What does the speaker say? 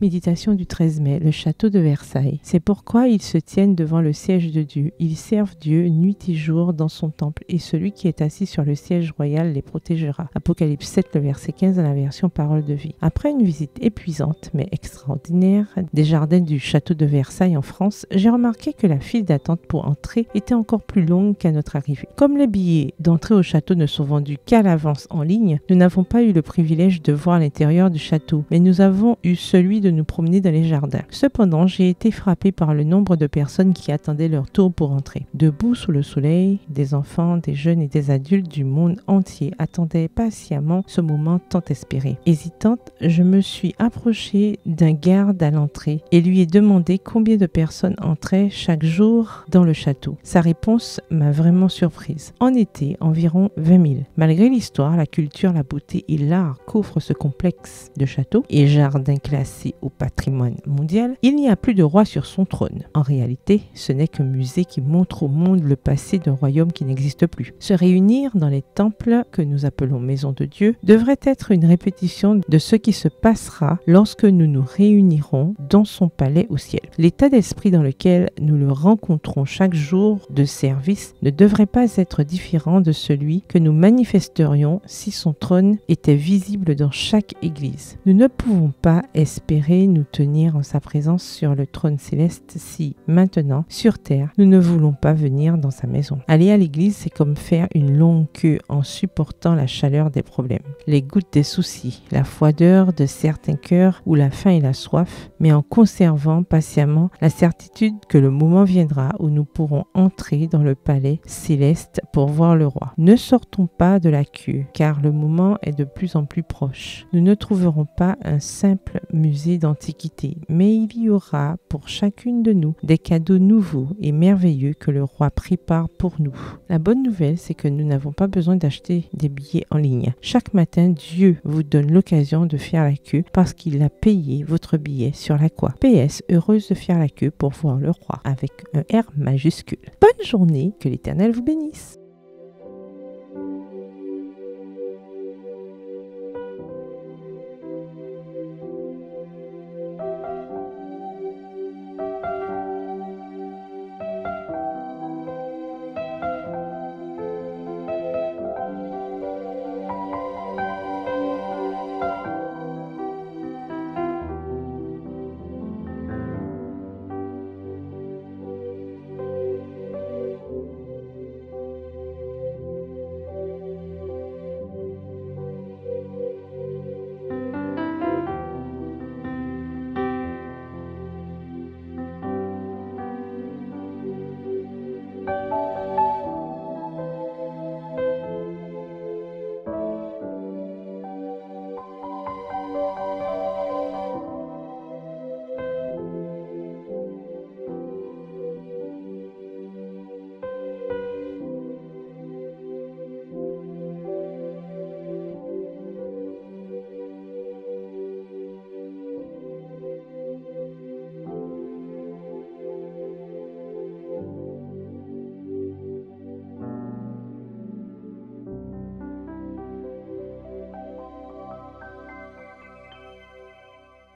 Méditation du 13 mai, le château de Versailles. C'est pourquoi ils se tiennent devant le siège de Dieu. Ils servent Dieu nuit et jour dans son temple, et celui qui est assis sur le siège royal les protégera. Apocalypse 7, le verset 15 dans la version Parole de vie. Après une visite épuisante mais extraordinaire des jardins du château de Versailles en France, j'ai remarqué que la file d'attente pour entrer était encore plus longue qu'à notre arrivée. Comme les billets d'entrée au château ne sont vendus qu'à l'avance en ligne, nous n'avons pas eu le privilège de voir l'intérieur du château, mais nous avons eu celui de nous promener dans les jardins. Cependant, j'ai été frappé par le nombre de personnes qui attendaient leur tour pour entrer. Debout sous le soleil, des enfants, des jeunes et des adultes du monde entier attendaient patiemment ce moment tant espéré. Hésitante, je me suis approchée d'un garde à l'entrée et lui ai demandé combien de personnes entraient chaque jour dans le château. Sa réponse m'a vraiment surprise. En été, environ 20 000. Malgré l'histoire, la culture, la beauté et l'art qu'offre ce complexe de châteaux et jardins classés au patrimoine mondial, il n'y a plus de roi sur son trône. En réalité, ce n'est qu'un musée qui montre au monde le passé d'un royaume qui n'existe plus. Se réunir dans les temples que nous appelons maisons de Dieu devrait être une répétition de ce qui se passera lorsque nous nous réunirons dans son palais au ciel. L'état d'esprit dans lequel nous le rencontrons chaque jour de service ne devrait pas être différent de celui que nous manifesterions si son trône était visible dans chaque église. Nous ne pouvons pas espérer nous tenir en sa présence sur le trône céleste si, maintenant, sur terre, nous ne voulons pas venir dans sa maison. Aller à l'église, c'est comme faire une longue queue en supportant la chaleur des problèmes, les gouttes des soucis, la froideur de certains cœurs ou la faim et la soif, mais en conservant patiemment la certitude que le moment viendra où nous pourrons entrer dans le palais céleste pour voir le roi. Ne sortons pas de la queue, car le moment est de plus en plus proche. Nous ne trouverons pas un simple musée d'antiquité, mais il y aura pour chacune de nous des cadeaux nouveaux et merveilleux que le roi prépare pour nous. La bonne nouvelle, c'est que nous n'avons pas besoin d'acheter des billets en ligne. Chaque matin, Dieu vous donne l'occasion de faire la queue parce qu'il a payé votre billet sur la croix. PS, heureuse de faire la queue pour voir le roi avec un R majuscule. Bonne journée, que l'Éternel vous bénisse.